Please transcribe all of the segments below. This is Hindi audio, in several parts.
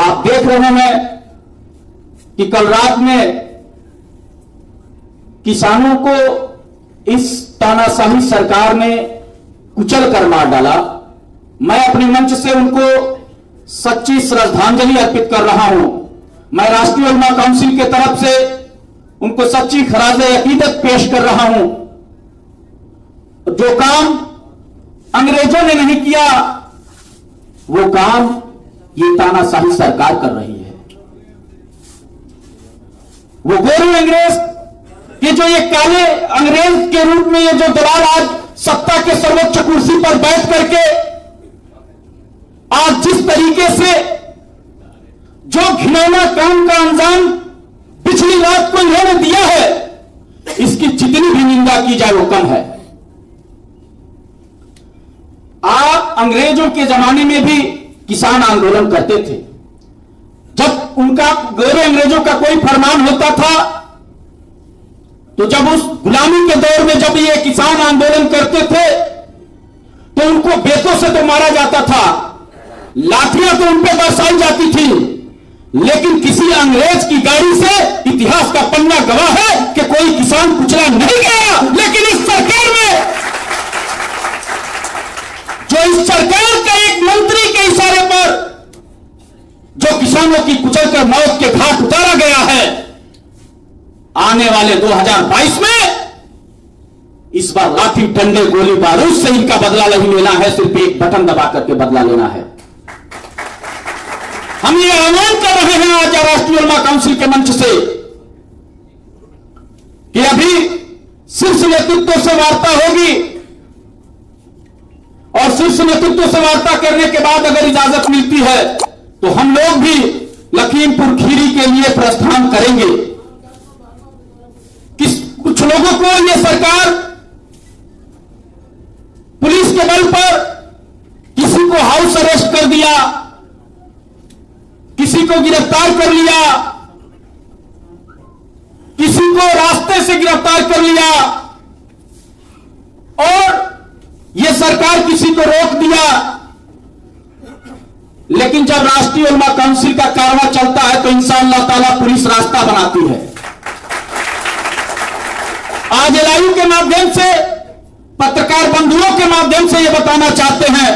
आप देख रहे हैं कि कल रात में किसानों को इस तानाशाही सरकार ने कुचल कर मार डाला। मैं अपने मंच से उनको सच्ची श्रद्धांजलि अर्पित कर रहा हूं। मैं राष्ट्रीय उलमा काउंसिल के तरफ से उनको सच्ची खराजे अकीदत पेश कर रहा हूं। जो काम अंग्रेजों ने नहीं किया वो काम ये तानाशाही सरकार कर रही है। वो गोरे अंग्रेज, ये जो ये काले अंग्रेज के रूप में ये जो दलाल आज सत्ता के सर्वोच्च कुर्सी पर बैठ करके आज जिस तरीके से जो घिनौना काम का अंजाम पिछली रात को इन्होंने दिया है, इसकी जितनी भी निंदा की जाए वो कम है। आप अंग्रेजों के जमाने में भी किसान आंदोलन करते थे। जब उनका गोरे अंग्रेजों का कोई फरमान होता था तो जब उस गुलामी के दौर में जब ये किसान आंदोलन करते थे तो उनको बेतों से तो मारा जाता था, लाठियां तो उन पे बरसाई जाती थी, लेकिन किसी अंग्रेज की गाड़ी से इतिहास का पन्ना गवाह है कि कोई किसान कुचला नहीं गया। लेकिन इस सरकार में जो इस सरकार का एक मंत्री के इशारे पर जो किसानों की कुचल कर मौत के घाट उतारा गया है, आने वाले 2022 में इस बार लाठी डंडे गोली बारूद से इनका बदला नहीं लेना है, सिर्फ एक बटन दबा करके बदला लेना है। हम ये आह्वान कर रहे हैं आज राष्ट्रीय उलमा काउंसिल के मंच से कि अभी शीर्ष नेतृत्व से वार्ता होगी और शीर्ष नेतृत्व से वार्ता करने के बाद अगर इजाजत मिलती है तो हम लोग भी लखीमपुर खीरी के लिए प्रस्थान करेंगे। कुछ लोगों को यह सरकार पुलिस के बल पर किसी को हाउस अरेस्ट कर दिया, किसी को गिरफ्तार कर लिया, किसी को रास्ते से गिरफ्तार कर लिया और यह सरकार किसी को रोक दिया। लेकिन जब राष्ट्रीय उलमा काउंसिल का कारवां चलता है तो इंशाअल्लाह ताला पुलिस रास्ता बनाती है। आज एलआईयू के माध्यम से, पत्रकार बंधुओं के माध्यम से यह बताना चाहते हैं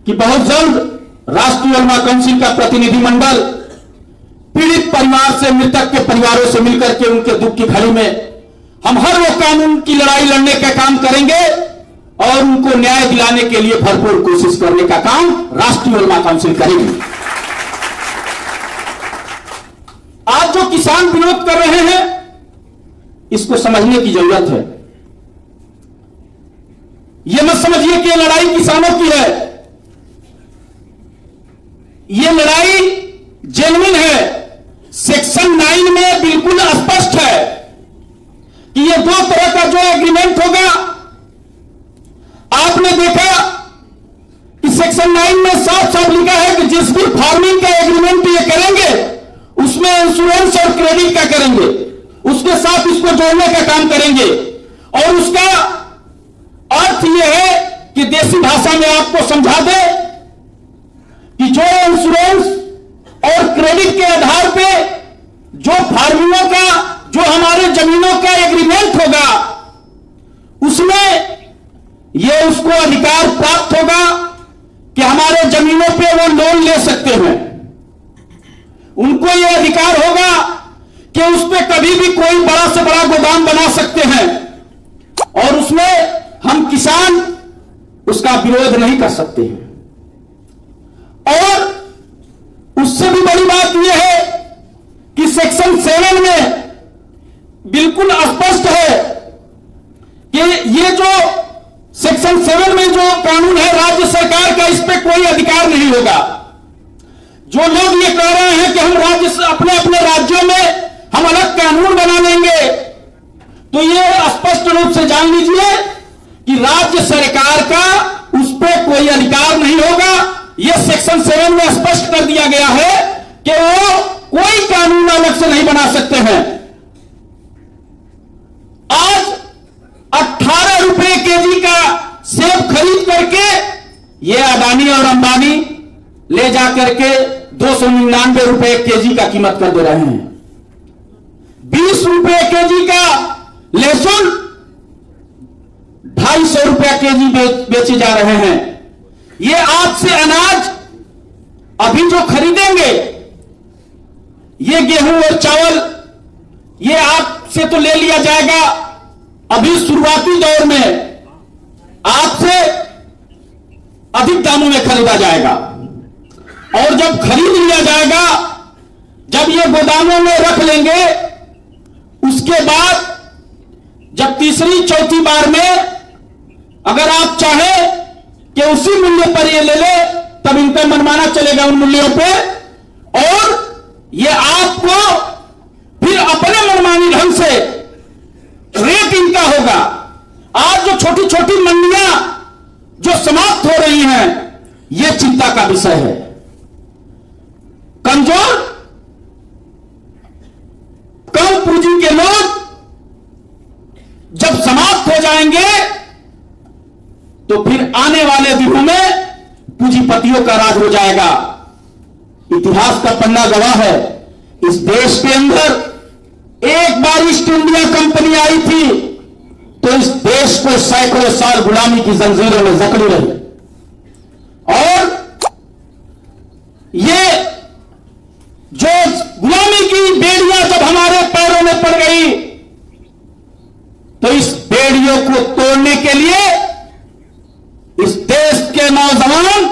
कि बहुत जल्द राष्ट्रीय उलमा काउंसिल का प्रतिनिधिमंडल पीड़ित परिवार से, मृतक के परिवारों से मिलकर के उनके दुख की घड़ी में हम हर वो कानून की लड़ाई लड़ने का काम करेंगे और उनको न्याय दिलाने के लिए भरपूर कोशिश करने का काम राष्ट्रीय उलमा काउंसिल करेगी। आज जो किसान विरोध कर रहे हैं इसको समझने की जरूरत है। यह मत समझिए कि यह लड़ाई किसानों की है, यह लड़ाई जेन्युइन है। सेक्शन 9 में बिल्कुल स्पष्ट है कि यह दो तरह का जो एग्रीमेंट होगा। आपने देखा कि सेक्शन 9 में साफ साफ लिखा है कि जिस भी फार्मिंग का एग्रीमेंट ये करेंगे उसमें इंश्योरेंस और क्रेडिट का करेंगे, उसके साथ इसको जोड़ने का काम करेंगे। और उसका अर्थ यह है कि देसी भाषा में आपको समझा दे कि जो इंश्योरेंस और क्रेडिट के आधार पे जो फार्मिंगों का, जो हमारे जमीनों का एग्रीमेंट होगा उसमें यह उसको अधिकार प्राप्त होगा कि हमारे जमीनों पे वो लोन ले सकते हैं। उनको यह अधिकार होगा कि उस पे कभी भी कोई बड़ा से बड़ा गोदाम बना सकते हैं और उसमें हम किसान उसका विरोध नहीं कर सकते हैं। और उससे भी बड़ी बात यह है कि सेक्शन 7 में बिल्कुल स्पष्ट है कि ये जो सेक्शन 7 में जो कानून है राज्य सरकार का, इस पे कोई अधिकार नहीं होगा। जो लोग ये कह रहे हैं कि हम अपने अपने राज्यों में हम अलग कानून बना लेंगे, तो ये स्पष्ट रूप से जान लीजिए कि राज्य सरकार का उस पर कोई अधिकार नहीं होगा। यह सेक्शन 7 में स्पष्ट कर दिया गया है कि वो कोई कानून अलग से नहीं बना सकते हैं। आज 18 रुपए केजी का सेब खरीद करके ये अडानी और अंबानी ले जाकर के 299 रुपए केजी का कीमत कर दे रहे हैं। 20 रुपए केजी का लहसुन 250 रुपया केजी बेचे जा रहे हैं। ये आज से अनाज अभी जो खरीदेंगे, ये गेहूं और चावल, ये आपसे तो ले लिया जाएगा अभी शुरुआती दौर में, आपसे अधिक दामों में खरीदा जाएगा। और जब खरीद लिया जाएगा, जब ये गोदामों में रख लेंगे, उसके बाद जब तीसरी चौथी बार में अगर आप चाहें कि उसी मूल्य पर ये ले ले, तब इनका मनमाना चलेगा उन मूल्यों पे, और ये आपको फिर अपने मनमानी ढंग से रेट इनका होगा। आज जो छोटी छोटी मंडियां जो समाप्त हो रही हैं, ये चिंता का विषय है। कमजोर कम पूंजी के लोग जब समाप्त हो जाएंगे, तो फिर आने वाले दिनों में पूंजीपतियों का राज हो जाएगा। इतिहास का पन्ना गवाह है, इस देश के अंदर एक बार ईस्ट इंडिया कंपनी आई थी तो इस देश को सैकड़ों साल गुलामी की जंजीरों में जकड़ी रही। और ये जो गुलामी की बेड़ियां जब हमारे पैरों में पड़ गई, तो इस बेड़ियों को तोड़ने के लिए इस देश के नौजवान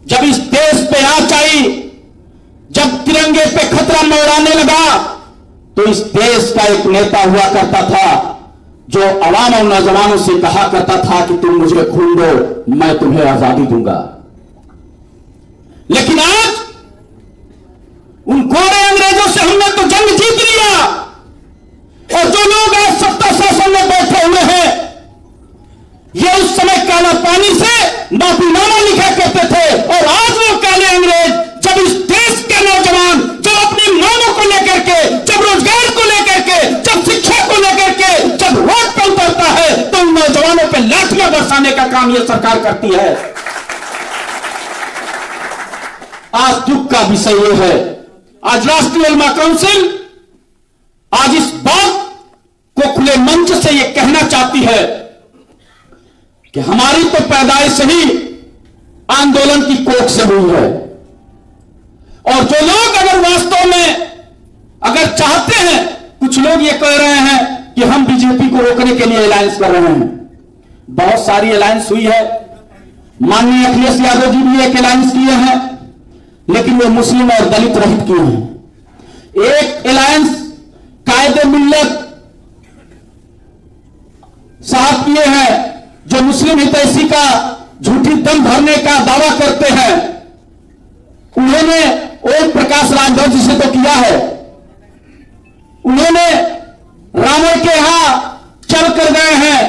जब इस देश पे आंच आई, जब तिरंगे पे खतरा मंडराने लगा, तो इस देश का एक नेता हुआ करता था जो अवाम और नौजवानों से कहा करता था कि तुम मुझे खून दो, मैं तुम्हें आजादी दूंगा। लेकिन आज उन गोरे अंग्रेजों से हमने तो जंग जीत लिया, और जो लोग आज सत्ता शासन में बैठे हुए हैं, ये उस समय काला पानी से माफीनामा लिखा करते थे, और आज वो काले अंग्रेज जब इस देश के नौजवान जब अपनी मांगों को लेकर के, जब रोजगार को लेकर के, जब शिक्षा को लेकर के जब रोड पर उतरता है, तो उन नौजवानों पर लाठियां बरसाने का काम ये सरकार करती है। आज दुख का विषय यह है, आज राष्ट्रीय उलमा काउंसिल आज इस बात को खुले मंच से यह कहना चाहती है कि हमारी तो पैदाइश ही आंदोलन की कोख से हुई है, और जो लोग अगर वास्तव में अगर चाहते हैं, कुछ लोग ये कह रहे हैं कि हम बीजेपी को रोकने के लिए अलायंस कर रहे हैं। बहुत सारी अलायंस हुई है, माननीय अखिलेश यादव जी भी एक अलायंस किए हैं, लेकिन वो मुस्लिम और दलित रहित किए हैं। एक अलायंस कायदे मिल्लत साहब किए हैं, जो मुस्लिम हितैषी का झूठी दम भरने का दावा करते हैं। उन्होंने ओम प्रकाश राजभर जी से तो किया है, उन्होंने रावण के यहां चल कर गए हैं,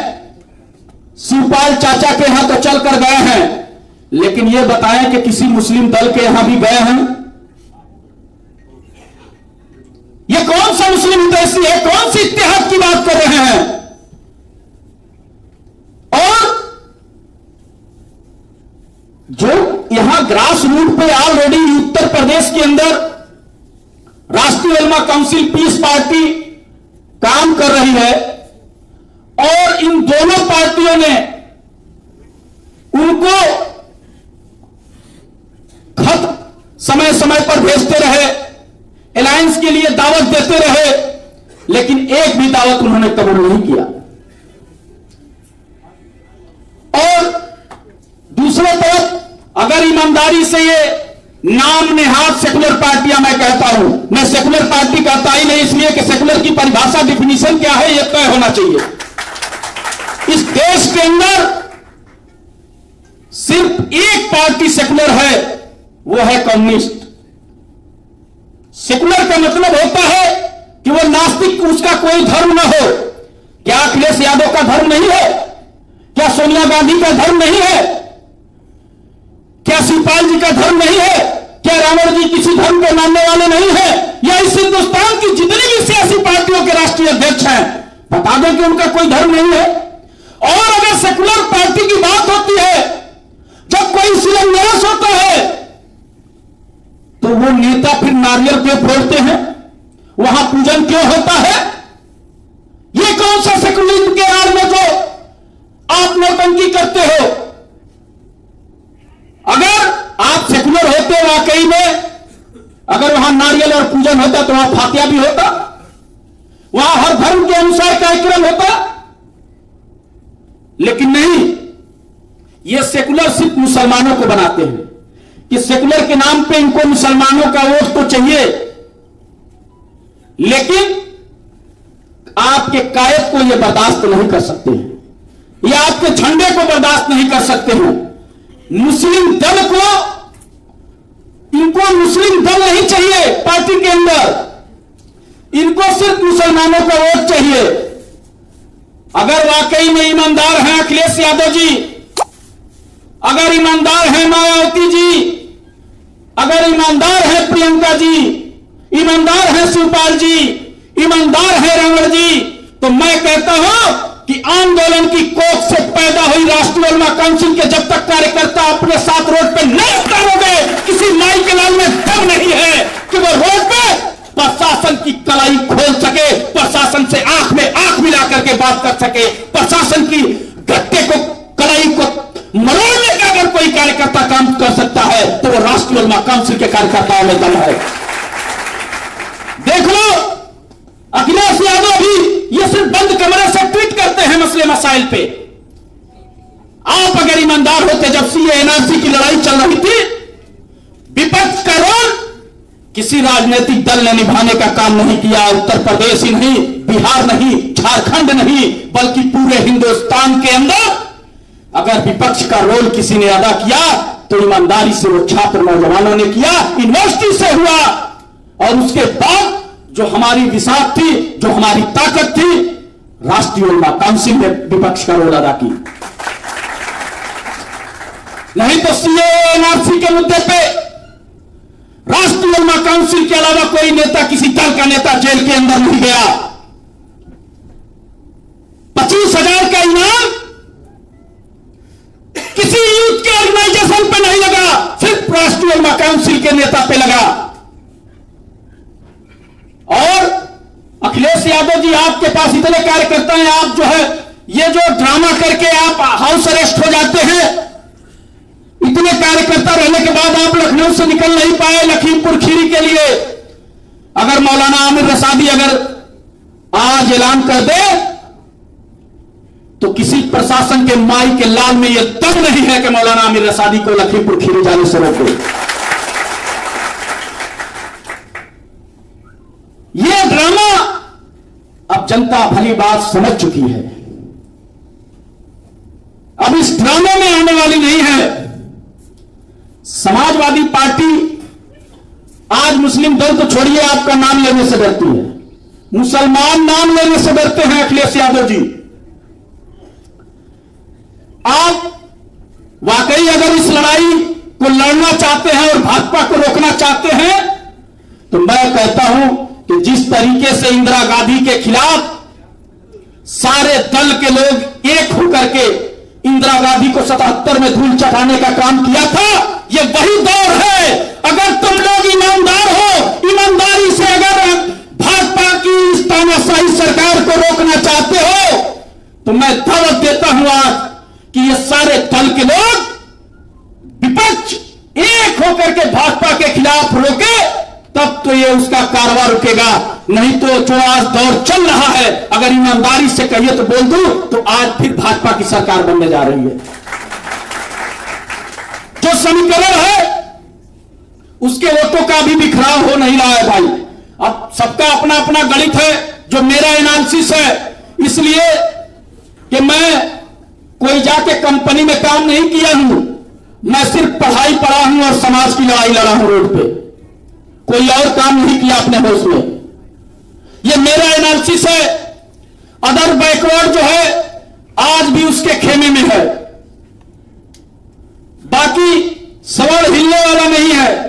शिवपाल चाचा के यहां तो चल कर गए हैं, लेकिन यह बताएं कि किसी मुस्लिम दल के यहां भी गए हैं? यह कौन सा मुस्लिम हितैषी है? कौन सी इत्तेहाद की बात कर रहे हैं? और जो यहां ग्रास रूट पे ऑलरेडी उत्तर प्रदेश के अंदर राष्ट्रीय उलमा काउंसिल पीस पार्टी काम कर रही है, और इन दोनों पार्टियों ने उनको खत समय समय पर भेजते रहे, अलायंस के लिए दावत देते रहे, लेकिन एक भी दावत उन्होंने कबूल नहीं किया। और दूसरे तरफ अगर ईमानदारी से ये नाम नेहाद सेकुलर पार्टियां, मैं कहता हूं, मैं सेकुलर पार्टी कहता ही नहीं, इसलिए कि सेकुलर की परिभाषा डिफिनीशन क्या है यह तय होना चाहिए। इस देश के अंदर सिर्फ एक पार्टी सेकुलर है, वो है कम्युनिस्ट। सेकुलर का मतलब होता है कि वो नास्तिक, उसका कोई धर्म ना हो। क्या अखिलेश यादव का धर्म नहीं है? क्या सोनिया गांधी का धर्म नहीं है? क्या शिवपाल जी का धर्म नहीं है? क्या रावण जी किसी धर्म को मानने वाले नहीं है? या इस हिंदुस्तान की जितनी भी सियासी पार्टियों के राष्ट्रीय अध्यक्ष हैं, बता दें कि उनका कोई धर्म नहीं है। और अगर सेकुलर पार्टी की बात होती है, जब कोई शिलान्यास होता है, नेता फिर नारियल क्यों फोड़ते हैं, वहां पूजन क्यों होता है? ये कौन सा सेकुलरिज्म के आड़ में जो आप नौटंकी करते हो? अगर आप सेकुलर होते वाकई में, अगर वहां नारियल और पूजन होता तो वहां फातिया भी होता, वहां हर धर्म के अनुसार कार्यक्रम होता, लेकिन नहीं। ये सेकुलर सिर्फ मुसलमानों को बनाते हैं कि सेकुलर के नाम पे इनको मुसलमानों का वोट तो चाहिए, लेकिन आपके कायद को यह बर्दाश्त नहीं कर सकते हैं, या आपके झंडे को बर्दाश्त नहीं कर सकते हैं। मुस्लिम दल को, इनको मुस्लिम दल नहीं चाहिए पार्टी के अंदर, इनको सिर्फ मुसलमानों का वोट चाहिए। अगर वाकई में ईमानदार हैं अखिलेश यादव जी, अगर ईमानदार हैं मायावती जी, अगर ईमानदार हैं प्रियंका जी, ईमानदार हैं शिवपाल जी, ईमानदार है रावण जी, तो मैं कहता हूं कि आंदोलन की कोख से पैदा हुई राष्ट्रीय उलमा काउंसिल के जब तक कार्यकर्ता अपने साथ रोड पे नहीं उतारोगे, किसी माई के लाल में दम नहीं है कि वो रोड पे प्रशासन की कलाई खोल सके, प्रशासन से आंख में आंख मिला करके बात कर सके, प्रशासन की गट्टे को, कलाई को मरोड़ने का अगर कोई कार्यकर्ता काम कर सकता है तो वो राष्ट्रीय उलमा काउंसिल के कार्यकर्ताओं में दम है। देख लो, अखिलेश यादव भी ये सिर्फ बंद कमरे से ट्वीट करते हैं मसले मसाइल पे। आप अगर ईमानदार होते, जब सीए एनआरसी की लड़ाई चल रही थी, विपक्ष का रोल किसी राजनीतिक दल ने निभाने का काम नहीं किया। उत्तर प्रदेश ही नहीं, बिहार नहीं, झारखंड नहीं, बल्कि पूरे हिंदुस्तान के अंदर अगर विपक्ष का रोल किसी ने अदा किया तो ईमानदारी से वो छात्र नौजवानों ने किया, यूनिवर्सिटी से हुआ। और उसके बाद जो हमारी विसाख थी, जो हमारी ताकत थी, राष्ट्रीय उलमा काउंसिल ने विपक्ष का रोल अदा की। नहीं तो सीएए एनआरसी के मुद्दे पे राष्ट्रीय उलमा काउंसिल के अलावा कोई नेता, किसी दल का नेता जेल के अंदर नहीं गया। 25,000 का इनाम किसी यूथ के ऑर्गेनाइजेशन पे नहीं लगा, सिर्फ राष्ट्रीय उलमा काउंसिल के नेता पे लगा। और अखिलेश यादव जी, आपके पास इतने कार्यकर्ता हैं, आप जो है ये जो ड्रामा करके आप हाउस अरेस्ट हो जाते हैं, इतने कार्यकर्ता रहने के बाद आप लखनऊ से निकल नहीं पाए लखीमपुर खीरी के लिए। अगर मौलाना आमिर रसादी अगर आज ऐलान कर दे तो किसी प्रशासन के माई के लाल में यह दम नहीं है कि मौलाना आमिर रसादी को लखीमपुर खीरी जाने से रोके। यह ड्रामा अब जनता भली बात समझ चुकी है, अब इस ड्रामे में आने वाली नहीं है। समाजवादी पार्टी आज मुस्लिम दल तो छोड़िए, आपका नाम लेने से डरती है, मुसलमान नाम लेने से डरते हैं अखिलेश यादव जी। आप वाकई अगर इस लड़ाई को लड़ना चाहते हैं और भाजपा को रोकना चाहते हैं, तो मैं कहता हूं कि जिस तरीके से इंदिरा गांधी के खिलाफ सारे दल के लोग एक होकर के इंदिरा गांधी को 77 में धूल चटाने का काम किया था, यह वही दौर है। अगर तुम लोग ईमानदार हो, ईमानदारी से अगर भाजपा की इस तानाशाही सरकार को रोकना चाहते हो, तो मैं दावत देता हूं आज कि ये सारे दल के लोग, विपक्ष एक होकर के भाजपा के खिलाफ रोके, तब तो ये उसका कारवां रुकेगा। नहीं तो जो आज दौर चल रहा है, अगर ईमानदारी से कहिए तो बोल दूं, तो आज फिर भाजपा की सरकार बनने जा रही है। जो समीकरण है उसके वोटों का भी बिखराव हो नहीं रहा है भाई। अब सबका अपना अपना गणित है। जो मेरा एनालिसिस है, इसलिए कि मैं कोई जाके कंपनी में काम नहीं किया हूं, मैं सिर्फ पढ़ाई पढ़ा हूं और समाज की लड़ाई लड़ा हूं रोड पे, कोई और काम नहीं किया अपने होश में। ये मेरा एनालिसिस है। अदर बैकवर्ड जो है आज भी उसके खेमे में है, बाकी सवर्ण हिलने वाला नहीं है।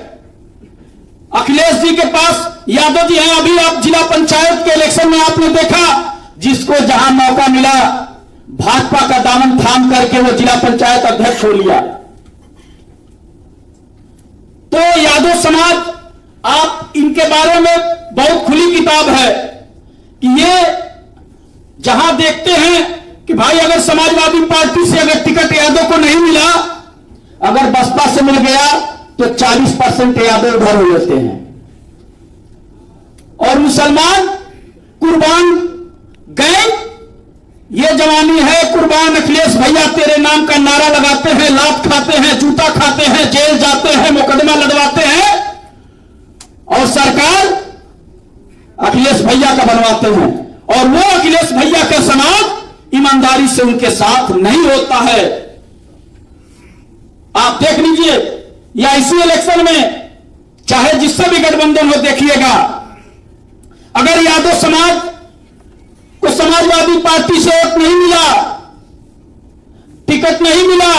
अखिलेश जी के पास यादव जी हैं। अभी आप जिला पंचायत के इलेक्शन में आपने देखा, जिसको जहां मौका मिला भाजपा का दामन थाम करके वो जिला पंचायत अध्यक्ष हो लिया। तो यादव समाज आप इनके बारे में बहुत खुली किताब है कि ये जहां देखते हैं कि भाई अगर समाजवादी पार्टी से अगर टिकट यादव को नहीं मिला, अगर बसपा से मिल गया तो 40% यादव उधर हो जाते हैं और मुसलमान कुर्बान गए। ये जवानी है कुर्बान अखिलेश भैया तेरे नाम का नारा लगाते हैं, लात खाते हैं, जूता खाते हैं, जेल जाते हैं, मुकदमा लड़वाते हैं और सरकार अखिलेश भैया का बनवाते हैं। और वो अखिलेश भैया का समाज ईमानदारी से उनके साथ नहीं होता है। आप देख लीजिए या इसी इलेक्शन में चाहे जिससे भी गठबंधन हो, देखिएगा अगर यादव समाज को समाजवादी पार्टी से वोट नहीं मिला, टिकट नहीं मिला,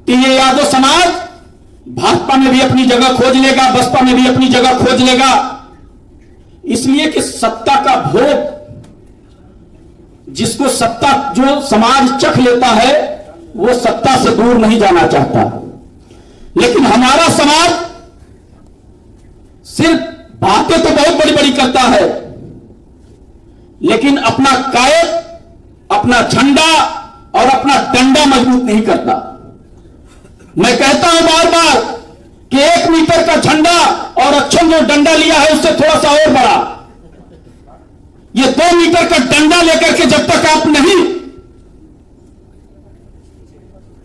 तो ये यादव समाज भाजपा में भी अपनी जगह खोज लेगा, बसपा में भी अपनी जगह खोज लेगा। इसलिए कि सत्ता का भोग, जिसको सत्ता जो समाज चख लेता है वो सत्ता से दूर नहीं जाना चाहता। लेकिन हमारा समाज सिर्फ बातें तो बहुत बड़ी बड़ी करता है, लेकिन अपना कायद, अपना झंडा और अपना डंडा मजबूत नहीं करता। मैं कहता हूं बार बार कि 1 मीटर का झंडा और अक्षम जो डंडा लिया है उससे थोड़ा सा और बड़ा, ये 2 मीटर का डंडा लेकर के जब तक आप नहीं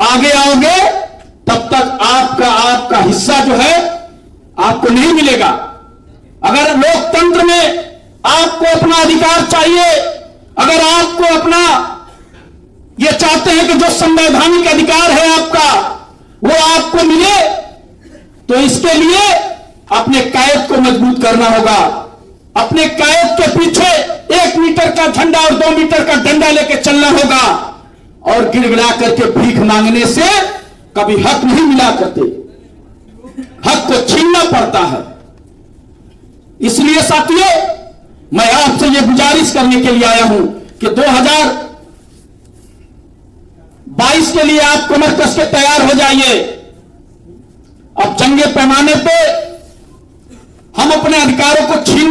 आगे आओगे तब तक आपका हिस्सा जो है आपको नहीं मिलेगा। अगर लोकतंत्र में आपको अपना अधिकार चाहिए, अगर आपको अपना ये चाहते हैं कि जो संवैधानिक अधिकार है आपका वो आपको मिले, तो इसके लिए अपने कायद को मजबूत करना होगा। अपने कायद के पीछे 1 मीटर का झंडा और 2 मीटर का डंडा लेकर चलना होगा और गिड़गिड़ा करके भीख मांगने से कभी हक नहीं मिला करते, हक को छीनना पड़ता है। इसलिए साथियों, मैं आपसे यह गुजारिश करने के लिए आया हूं कि 2022 के लिए आप कमर कस के तैयार हो जाइए। अब जंगे पैमाने पे हम अपने अधिकारों को छीन